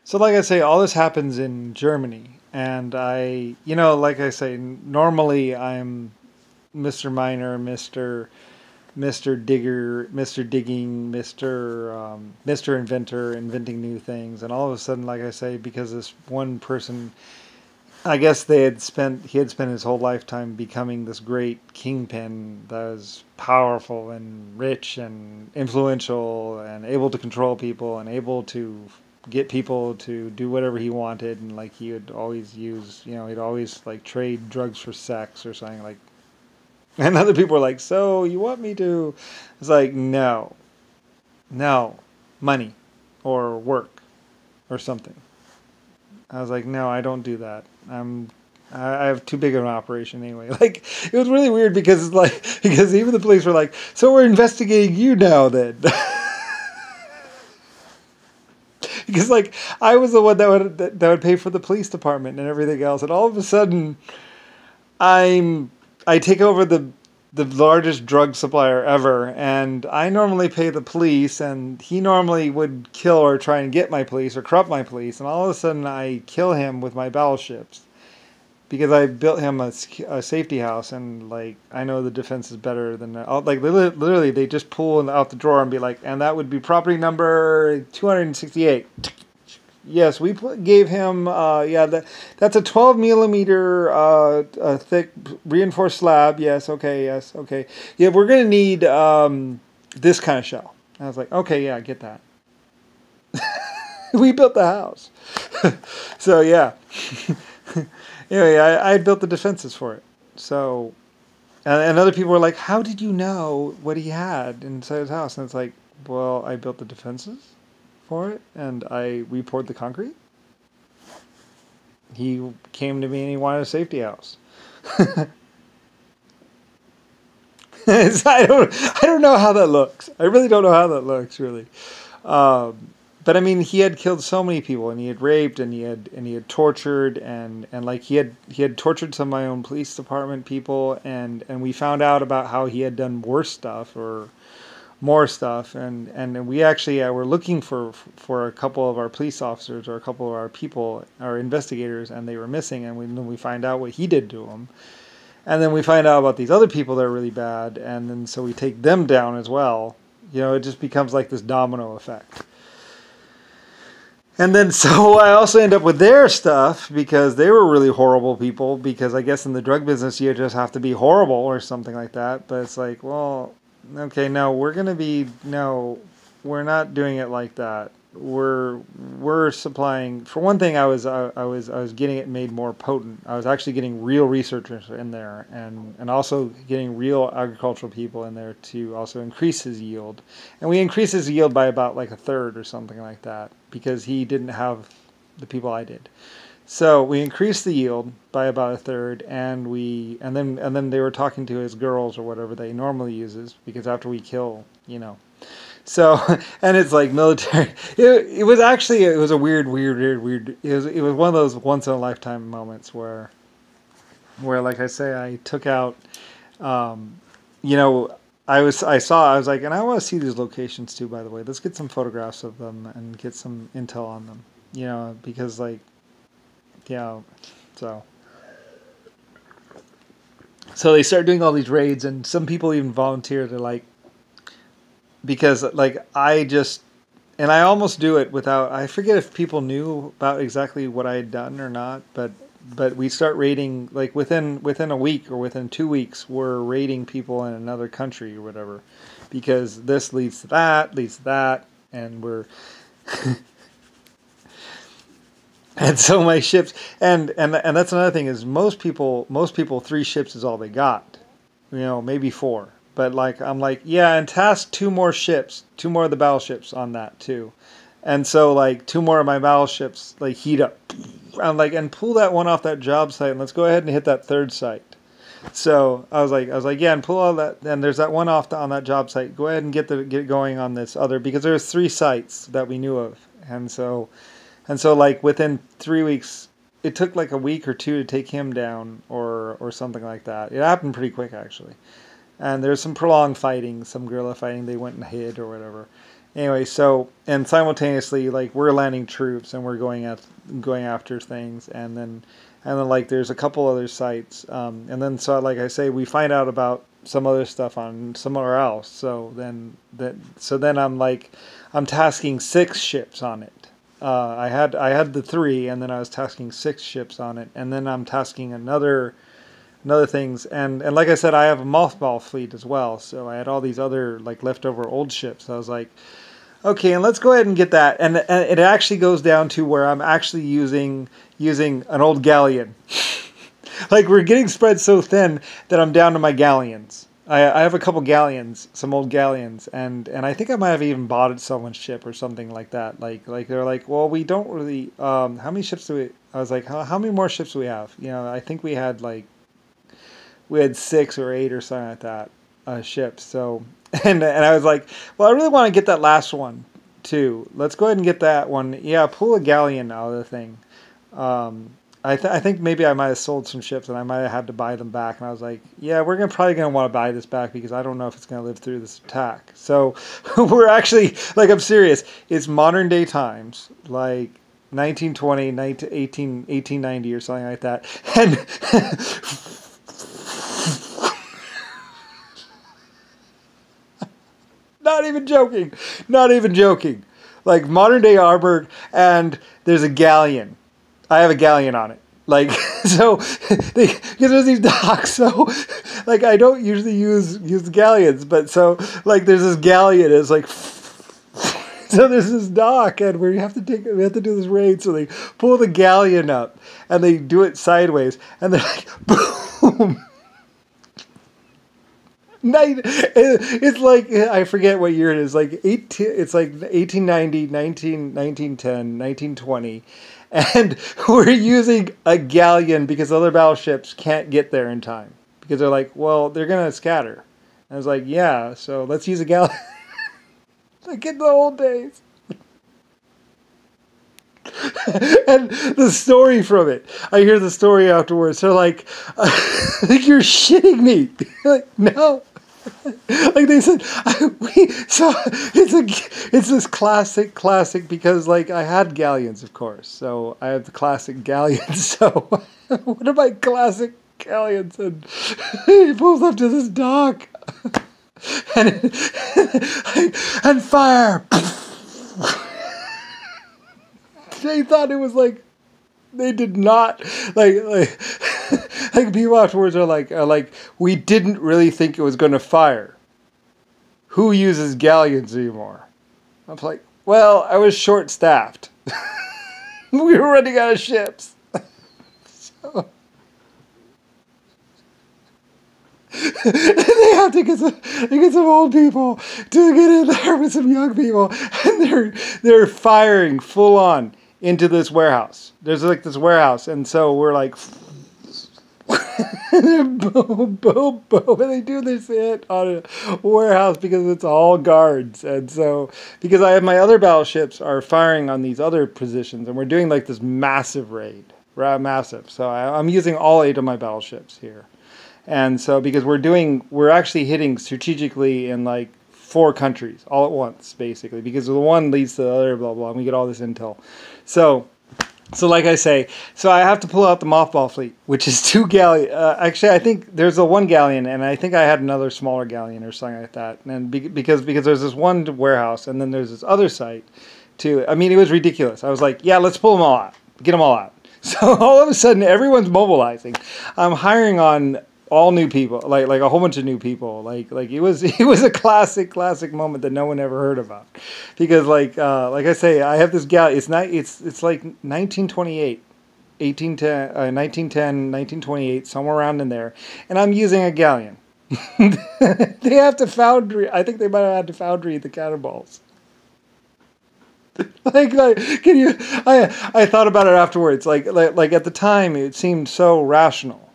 So, like I say, all this happens in Germany, and like I say, normally I'm Mr. Miner, Mister Digger, Mister Digging, Mister Inventor, inventing new things, and all of a sudden, like I say, because this one person, I guess he had spent his whole lifetime becoming this great kingpin that was powerful and rich and influential and able to control people and able to get people to do whatever he wanted, and like he would always use, he'd always like trade drugs for sex or something like. And other people were like, "So you want me to?" It's like, no, no, money or work or something. I was like, no, I don't do that. I have too big of an operation anyway. Like, it was really weird because it's like, because even the police were like, "So we're investigating you now then." Because like I was the one that would pay for the police department and everything else, and all of a sudden, I take over the largest drug supplier ever, and I normally pay the police, and he normally would kill or try and get my police or corrupt my police, and all of a sudden I kill him with my battleships because I built him a safety house, and like I know the defense is better than like literally they just pull out the drawer and be like, and that would be property number 268. Yes, we gave him. That's a 12 millimeter thick reinforced slab. Yes, okay, yes, okay. Yeah, we're gonna need this kind of shell. I was like, okay, yeah, I get that. We built the house, so yeah. Anyway, I had built the defenses for it. So, and other people were like, "How did you know what he had inside his house?" And it's like, well, I built the defenses for it, and we poured the concrete. He came to me and he wanted a safety house. I don't know how that looks. I really don't know how that looks, really. But I mean, he had killed so many people, and he had raped, and he had tortured, and like he had tortured some of my own police department people, and we found out about how he had done worse stuff or more stuff, and we actually were looking for a couple of our police officers or a couple of our people, our investigators, and they were missing, and then we find out what he did to them, and then we find out about these other people that are really bad, and then so we take them down as well. It just becomes like this domino effect. And then so I also end up with their stuff because they were really horrible people, because I guess in the drug business you just have to be horrible or something like that. But it's like, well, okay, no, we're not doing it like that. We're supplying, for one thing, I was getting it made more potent. I was actually getting real researchers in there, and also getting real agricultural people in there to also increase his yield. And we increased his yield by about like a third or something like that, because he didn't have the people I did. So we increased the yield by about a third, and then they were talking to his girls or whatever they normally uses, because after we kill, So, and it's like military. It was a weird. It was one of those once in a lifetime moments where like I say, I took out, I was like, and I want to see these locations too. By the way, let's get some photographs of them and get some intel on them. Because like, so. So they start doing all these raids, and some people even volunteer to like. Because like and I almost do it without, I forget if people knew about exactly what I had done or not, but we start raiding like within a week or within 2 weeks, we're raiding people in another country or whatever, because this leads to that, and we're and so my ships, and that's another thing, is most people 3 ships is all they got, maybe 4. But like I'm like, yeah, and task 2 more of the battleships on that too, and so like 2 more of my battleships like heat up. I'm like, and pull that one off that job site, and let's go ahead and hit that 3rd site. So I was like, yeah, and pull all that. And there's that one off on that job site. Go ahead and get going on this other, because there was 3 sites that we knew of, and so like within 3 weeks, it took like a week or 2 to take him down or something like that. It happened pretty quick actually. And there's some prolonged fighting, some guerrilla fighting. They went and hid or whatever. Anyway, so and simultaneously, like we're landing troops and we're going after things, and then like there's a couple other sites, and then so like I say, we find out about some other stuff on somewhere else. So then I'm tasking 6 ships on it. I had the 3, and then I was tasking 6 ships on it, and then I'm tasking another things, and like I said, I have a mothball fleet as well. So I had all these other like leftover old ships. I was like, okay, and let's go ahead and get that. And it actually goes down to where I'm actually using an old galleon. Like we're getting spread so thin that I'm down to my galleons. I have a couple galleons, some old galleons, and I think I might have even bought it someone's ship or something like that. Like they're like, well, we don't really. How many ships do we? I was like, how many more ships do we have? I think we had 6 or 8 or something like that ships. So and I was like, well, I really want to get that last one too. Let's go ahead and get that one. Yeah, pull a galleon out of the thing. I think maybe I might have sold some ships and I might have had to buy them back. And I was like, yeah, we're probably going to want to buy this back because I don't know if it's going to live through this attack. So we're actually, like, I'm serious. It's modern day times, like 1920, 1890 or something like that. And not even joking. Not even joking. Like modern day Arburg, and there's a galleon. I have a galleon on it. Like so, because there's these docks. So, like I don't usually use galleons, but so like there's this galleon. It's like so there's this dock, and we have to do this raid. So they pull the galleon up, and they do it sideways, and they're like boom. It's like I forget what year it is. Like 18. It's like 1890, 1910, 1920, and we're using a galleon because other battleships can't get there in time because they're like, well, they're gonna scatter. And I was like, yeah, so let's use a galleon. Like in the old days. And the story from it, I hear the story afterwards. They're like, "You're shitting me!" Like, no, like they said, so it's this classic because like I had galleons, of course, so I have the classic galleons. So one of my classic galleons, and he pulls up to this dock, and and fire. They thought it was like they did not like people afterwards are like we didn't really think it was going to fire. Who uses galleons anymore? I was like, well, I was short staffed. We were running out of ships. So they have to get some old people to get in there with some young people, and they're firing full on into this warehouse. There's like this warehouse, and so we're like, boom, boom, boom, and they do this hit on a warehouse because it's all guards, and so because I have my other battleships are firing on these other positions, and we're doing like this massive raid, massive. So I'm using all 8 of my battleships here, and so because we're actually hitting strategically in like 4 countries all at once, basically, because the one leads to the other, blah, blah, and we get all this intel. So like I say, so I have to pull out the mothball fleet, which is 2 galleons. Actually, I think there's a 1 galleon, and I think I had another smaller galleon or something like that. And because there's this one warehouse, and then there's this other site, too. I mean, it was ridiculous. I was like, yeah, let's pull them all out. Get them all out. So all of a sudden, everyone's mobilizing. I'm hiring on all new people, like a whole bunch of new people. Like it was a classic moment that no one ever heard about, because like I say, I have this galleon. It's like 1928, 1928, somewhere around in there, and I'm using a galleon. They have to foundry. I think they might have had to foundry the cannonballs. Like can you? I thought about it afterwards. Like at the time, it seemed so rational.